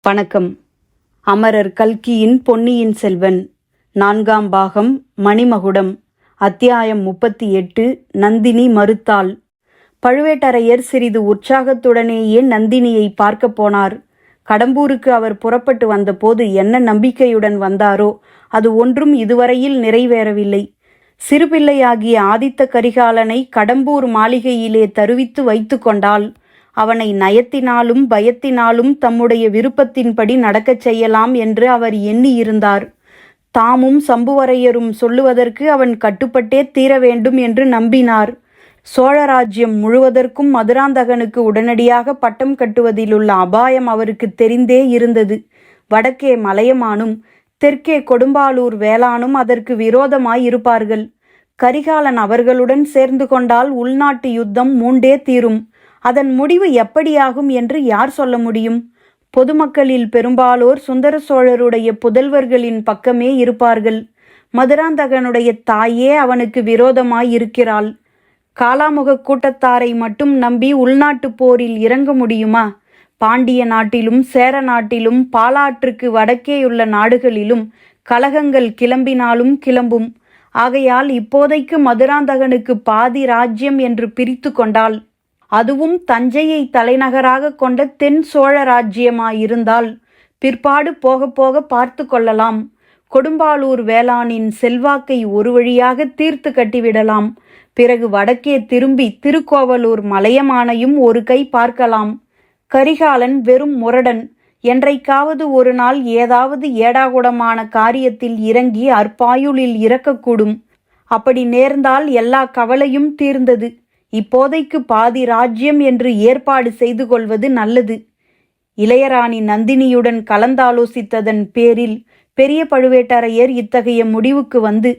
வணக்கம். அமரர் கல்கியின் பொன்னியின் செல்வன் 4ஆம் பாகம் மணிமகுடம். அத்தியாயம் 38. நந்தினி மறுத்தாள். பழுவேட்டரையர் சிறிது உற்சாகத்துடனேயே நந்தினியை பார்க்க போனார். கடம்பூருக்கு அவர் புறப்பட்டு வந்தபோது என்ன நம்பிக்கையுடன் வந்தாரோ அது ஒன்றும் இதுவரையில் நிறைவேறவில்லை. சிறுபிள்ளையாகிய ஆதித்த கரிகாலனை கடம்பூர் மாளிகையிலே தருவித்து வைத்து கொண்டால் அவனை நயத்தினாலும் பயத்தினாலும் தம்முடைய விருப்பத்தின்படி நடக்கச் செய்யலாம் என்று அவர் எண்ணியிருந்தார். தாமும் சம்புவரையரும் சொல்லுவதற்கு அவன் கட்டுப்பட்டே தீர வேண்டும் என்று நம்பினார். சோழராஜ்யம் முழுவதற்கும் மதுராந்தகனுக்கு உடனடியாக பட்டம் கட்டுவதிலுள்ள அபாயம் அவருக்கு தெரிந்தே இருந்தது. வடக்கே மலையமானும் தெற்கே கொடும்பாலூர் வேளானும் அதற்கு விரோதமாயிருப்பார்கள். கரிகாலன் அவர்களுடன் சேர்ந்து கொண்டால் உள்நாட்டு யுத்தம் மூண்டே தீரும். அதன் முடிவு எப்படியாகும் என்று யார் சொல்ல முடியும்? பொதுமக்களில் பெரும்பாலோர் சுந்தர சோழருடைய புதல்வர்களின் பக்கமே இருப்பார்கள். மதுராந்தகனுடைய தாயே அவனுக்கு விரோதமாயிருக்கிறாள். காலாமுக கூட்டத்தாரை மட்டும் நம்பி உள்நாட்டு போரில் இறங்க முடியுமா? பாண்டிய நாட்டிலும் சேர நாட்டிலும் பாலாற்றுக்கு வடக்கேயுள்ள நாடுகளிலும் கலகங்கள் கிளம்பினாலும் கிளம்பும். ஆகையால் இப்போதைக்கு மதுராந்தகனுக்கு பாதி ராஜ்யம் என்று பிரித்து கொண்டால், அதுவும் தஞ்சையை தலைநகராக கொண்ட தென் சோழ ராஜ்யமாயிருந்தால் பிற்பாடு போக போக பார்த்து கொள்ளலாம். கொடும்பாலூர் வேளானின் செல்வாக்கை ஒரு வழியாக தீர்த்து கட்டிவிடலாம். பிறகு வடக்கே திரும்பி திருக்கோவலூர் மலையமானையும் ஒரு கை பார்க்கலாம். கரிகாலன் வெறும் முரடன். என்றைக்காவது ஒரு நாள் ஏதாவது ஏடாகுடமான காரியத்தில் இறங்கி அற்பாயுளில் இறக்கக்கூடும். அப்படி நேர்ந்தால் எல்லா கவலையும் தீர்ந்தது. இப்போதைக்கு பாதி ராஜ்யம் என்று ஏற்பாடு செய்து கொள்வது நல்லது. இளையராணி நந்தினியுடன் கலந்தாலோசித்ததன் பேரில் பெரிய பழுவேட்டரையர் இத்தகைய முடிவுக்கு வந்து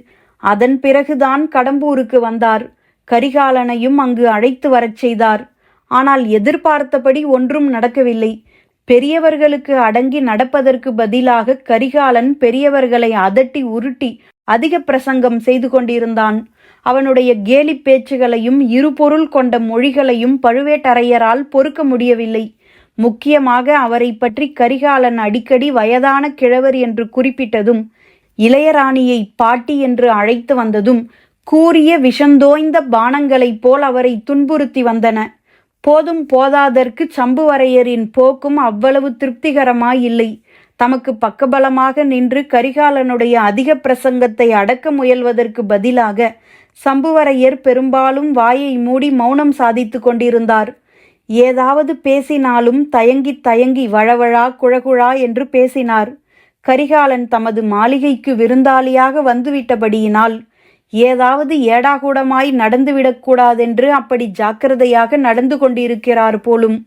அதன் பிறகுதான் கடம்பூருக்கு வந்தார். கரிகாலனையும் அங்கு அழைத்து வரச் செய்தார். ஆனால் எதிர்பார்த்தபடி ஒன்றும் நடக்கவில்லை. பெரியவர்களுக்கு அடங்கி நடப்பதற்கு பதிலாக கரிகாலன் பெரியவர்களை அதட்டி உருட்டி அதிக பிரசங்கம் செய்து கொண்டிருந்தான். அவனுடைய கேலி பேச்சுகளையும் இருபொருள் கொண்ட மொழிகளையும் பழுவேட்டரையரால் பொறுக்க முடியவில்லை. முக்கியமாக அவரை பற்றி கரிகாலன் அடிக்கடி வயதான கிழவர் என்று குறிப்பிட்டதும், இளையராணியை பாட்டி என்று அழைத்து வந்ததும் கூரிய விஷந்தோய்ந்த பானங்களைப் போல் அவரை துன்புறுத்தி வந்தன. போதும் போதாதற்கு சம்புவரையரின் போக்கும் அவ்வளவு திருப்திகரமாயில்லை. தமக்கு பக்கபலமாக நின்று கரிகாலனுடைய அதிக பிரசங்கத்தை அடக்க முயல்வதற்கு பதிலாக சம்புவரையர் பெரும்பாலும் வாயை மூடி மௌனம் சாதித்து கொண்டிருந்தார். ஏதாவது பேசினாலும் தயங்கி தயங்கி வழவழா குழகுழா என்று பேசினார். கரிகாலன் தமது மாளிகைக்கு விருந்தாளியாக வந்துவிட்டபடியினால் ஏதாவது ஏடாகூடமாய் நடந்துவிடக்கூடாதென்று அப்படி ஜாக்கிரதையாக நடந்து கொண்டிருக்கிறார் போலும்.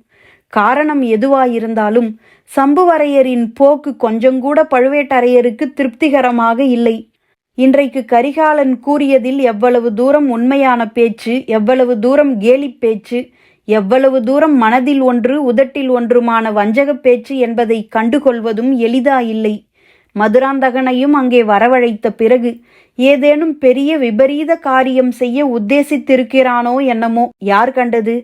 காரணம் எதுவாயிருந்தாலும் சம்புவரையரின் போக்கு கொஞ்சங்கூட பழுவேட்டரையருக்கு திருப்திகரமாக இல்லை. இன்றைக்கு கரிகாலன் கூறியதில் எவ்வளவு தூரம் உண்மையான பேச்சு, எவ்வளவு தூரம் கேலி பேச்சு, எவ்வளவு தூரம் மனதில் ஒன்று உதட்டில் ஒன்றுமான வஞ்சக பேச்சு என்பதை கண்டுகொள்வதும் எளிதாயில்லை. மதுராந்தகனையும் அங்கே வரவழைத்த பிறகு ஏதேனும் பெரிய விபரீத காரியம் செய்ய உத்தேசித்திருக்கிறானோ என்னமோ யார் கண்டது?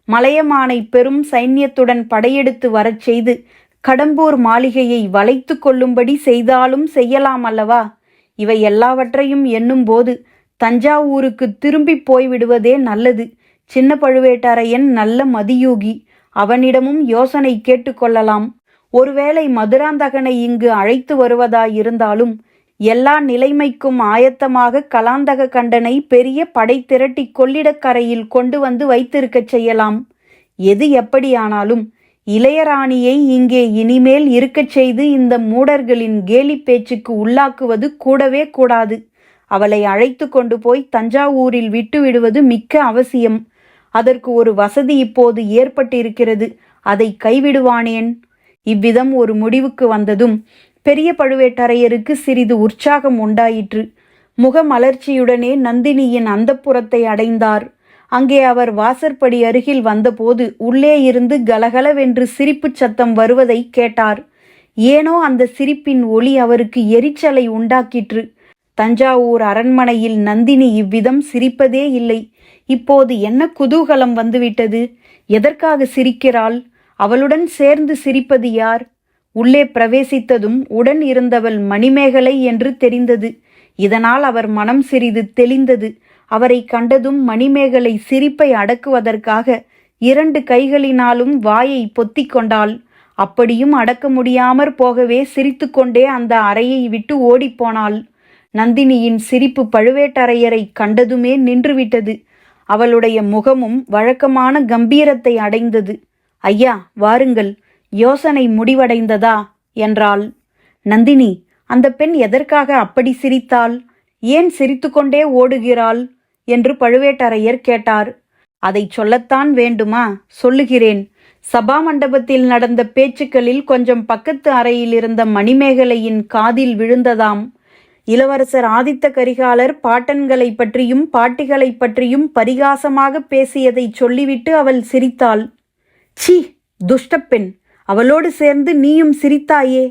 மலையமானை பெரும் சைன்யத்துடன் படையெடுத்து வரச் செய்து கடம்பூர் மாளிகையை வளைத்து கொள்ளும்படி செய்தாலும் செய்யலாம் அல்லவா? இவை எல்லாவற்றையும் எண்ணும்போது தஞ்சாவூருக்கு திரும்பி போய்விடுவதே நல்லது. சின்ன பழுவேட்டரையன் நல்ல மதியூகி. அவனிடமும் யோசனை கேட்டுக்கொள்ளலாம். ஒருவேளை மதுராந்தகனை இங்கு அழைத்து வருவதாயிருந்தாலும் எல்லா நிலைமைக்கும் ஆயத்தமாக கலாந்தக கண்டனை பெரிய படை திரட்டி கொள்ளிடக்கரையில் கொண்டு வந்து வைத்திருக்கச் செய்யலாம். எது எப்படியானாலும் இளையராணியை இங்கே இனிமேல் இருக்கச் செய்து இந்த மூடர்களின் கேலி பேச்சுக்கு உள்ளாக்குவது கூடவே கூடாது. அவளை அழைத்து கொண்டு போய் தஞ்சாவூரில் விட்டு விடுவது மிக்க அவசியம். அதற்கு ஒரு வசதி இப்போது ஏற்பட்டிருக்கிறது. அதை கைவிடுவானேன்? இவ்விதம் ஒரு முடிவுக்கு வந்ததும் பெரிய பழுவேட்டரையருக்கு சிறிது உற்சாகம் உண்டாயிற்று. முகமலர்ச்சியுடனே நந்தினியின் அந்தப்புரத்தை அடைந்தார். அங்கே அவர் வாசற்படி அருகில் வந்தபோது உள்ளே இருந்து கலகலவென்று சிரிப்புச் சத்தம் வருவதை கேட்டார். ஏனோ அந்த சிரிப்பின் ஒலி அவருக்கு எரிச்சலை உண்டாக்கிற்று. தஞ்சாவூர் அரண்மனையில் நந்தினி இவ்விதம் சிரிப்பதே இல்லை. இப்போது என்ன குதூகலம் வந்துவிட்டது? எதற்காக சிரிக்கிறாள்? அவளுடன் சேர்ந்து சிரிப்பது யார்? உள்ளே பிரவேசித்ததும் உடன் இருந்தவள் மணிமேகலை என்று தெரிந்தது. இதனால் அவர் மனம் சிறிது தெளிந்தது. அவரை கண்டதும் மணிமேகலை சிரிப்பை அடக்குவதற்காக 2 கைகளினாலும் வாயை பொத்திக் கொண்டாள். அப்படியும் அடக்க முடியாமற் போகவே சிரித்துக்கொண்டே அந்த அறையை விட்டு ஓடிப்போனாள். நந்தினியின் சிரிப்பு பழுவேட்டரையரை கண்டதுமே நின்றுவிட்டது. அவளுடைய முகமும் வழக்கமான கம்பீரத்தை அடைந்தது. ஐயா, வாருங்கள், யோசனை முடிவடைந்ததா என்றாள். நந்தினி, அந்த பெண் எதற்காக அப்படி சிரித்தாள்? ஏன் சிரித்துக்கொண்டே ஓடுகிறாள் என்று பழுவேட்டரையர் கேட்டார். அதை சொல்லத்தான் வேண்டுமா? சொல்லுகிறேன். சபா மண்டபத்தில் நடந்த பேச்சுக்களில் கொஞ்சம் பக்கத்து அறையில் இருந்த மணிமேகலையின் காதில் விழுந்ததாம். இளவரசர் ஆதித்த கரிகாலர் பாட்டன்களை பற்றியும் பாட்டிகளை பற்றியும் பரிகாசமாக பேசியதை சொல்லிவிட்டு அவள் சிரித்தாள். சீ, துஷ்டப்பெண்! அவளோடு சேர்ந்து நீயும் சிரித்தாயே?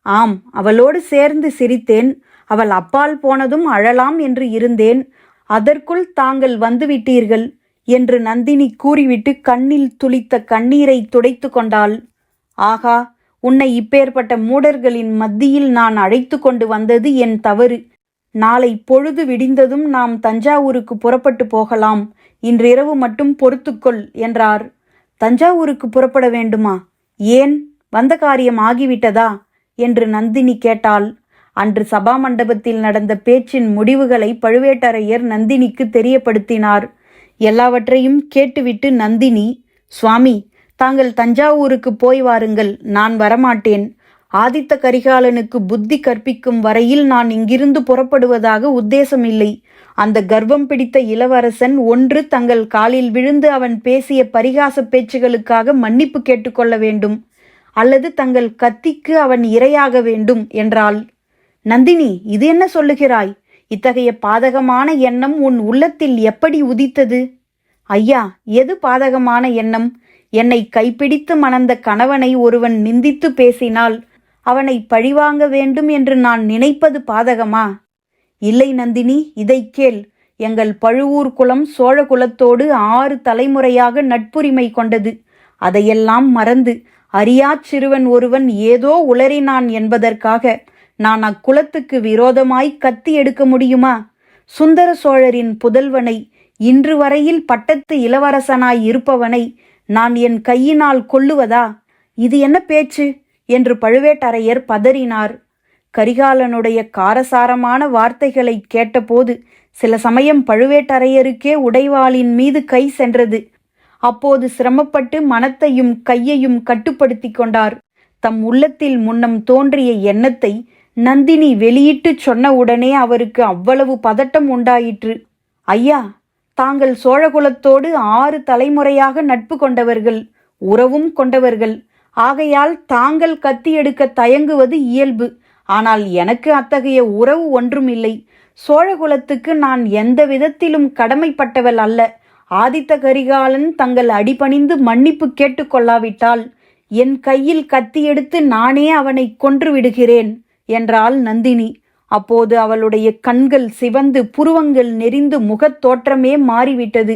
ஆம், அவளோடு சேர்ந்து சிரித்தேன். அவள் அப்பால் போனதும் அழலாம் என்று இருந்தேன். அதற்குள் தாங்கள் வந்துவிட்டீர்கள் என்று நந்தினி கூறிவிட்டு கண்ணில் துளித்த கண்ணீரை துடைத்து கொண்டாள். ஆகா, உன்னை இப்பேற்பட்ட மூடர்களின் மத்தியில் நான் அழைத்து கொண்டு வந்தது என் தவறு. நாளை பொழுது விடிந்ததும் நாம் தஞ்சாவூருக்கு புறப்பட்டு போகலாம். இன்றிரவு மட்டும் பொறுத்துக்கொள் என்றார். தஞ்சாவூருக்கு புறப்பட வேண்டுமா? ஏன், வந்த காரியம் ஆகிவிட்டதா என்று நந்தினி கேட்டாள். அன்று சபா மண்டபத்தில் நடந்த பேச்சின் முடிவுகளை பழுவேட்டரையர் நந்தினிக்கு தெரியப்படுத்தினார். எல்லாவற்றையும் கேட்டுவிட்டு நந்தினி, சுவாமி, தாங்கள் தஞ்சாவூருக்கு போய் வாருங்கள், நான் வரமாட்டேன். ஆதித்த கரிகாலனுக்கு புத்தி கற்பிக்கும் வரையில் நான் இங்கிருந்து புறப்படுவதாக உத்தேசமில்லை. அந்த கர்வம் பிடித்த இளவரசன் ஒன்று தங்கள் காலில் விழுந்து அவன் பேசிய பரிகாச பேச்சுகளுக்காக மன்னிப்பு கேட்டுக்கொள்ள வேண்டும், அல்லது தங்கள் கத்திக்கு அவன் இரையாக வேண்டும் என்றாள். நந்தினி, இது என்ன சொல்லுகிறாய்? இத்தகைய பாதகமான எண்ணம் உன் உள்ளத்தில் எப்படி உதித்தது? ஐயா, எது பாதகமான எண்ணம்? என்னை கைப்பிடித்து மணந்த கணவனை ஒருவன் நிந்தித்து பேசினால் அவனை பழிவாங்க வேண்டும் என்று நான் நினைப்பது பாதகமா? இல்லை நந்தினி, இதை கேள். எங்கள் பழுவூர் குலம் சோழ குலத்தோடு 6 தலைமுறையாக நட்புரிமை கொண்டது. அதையெல்லாம் மறந்து அறியாச் சிறுவன் ஒருவன் ஏதோ உளறினான் என்பதற்காக நான் அக்குலத்துக்கு விரோதமாய் கத்தி எடுக்க முடியுமா? சுந்தர சோழரின் புதல்வனை, இன்று வரையில் பட்டத்து இளவரசனாய் இருப்பவனை நான் என் கையினால் கொல்லுவதா? இது என்ன பேச்சு என்று பழுவேட்டரையர் பதறினார். கரிகாலனுடைய காரசாரமான வார்த்தைகளை கேட்டபோது சில சமயம் பழுவேட்டரையருக்கே உடைவாளின் மீது கை சென்றது. அப்போது சிரமப்பட்டு மனத்தையும் கையையும் கட்டுப்படுத்தி கொண்டார். தம் உள்ளத்தில் முன்னம் தோன்றிய எண்ணத்தை நந்தினி வெளியிட்டு சொன்னவுடனே அவருக்கு அவ்வளவு பதட்டம் உண்டாயிற்று. ஐயா, தாங்கள் சோழகுலத்தோடு 6 தலைமுறையாக நட்பு கொண்டவர்கள், உறவும் கொண்டவர்கள். ஆகையால் தாங்கள் கத்தி எடுக்க தயங்குவது இயல்பு. ஆனால் எனக்கு அத்தகைய உறவு ஒன்றும் இல்லை. சோழகுலத்துக்கு நான் எந்த விதத்திலும் கடமைப்பட்டவள் அல்ல. ஆதித்த கரிகாலன் தங்கள் அடிபணிந்து மன்னிப்பு கேட்டுக்கொள்ளாவிட்டால் என் கையில் கத்தி எடுத்து நானே அவனை கொன்று விடுகிறேன் என்றாள் நந்தினி. அப்போது அவளுடைய கண்கள் சிவந்து புருவங்கள் நெறிந்து முகத் தோற்றமே மாறிவிட்டது.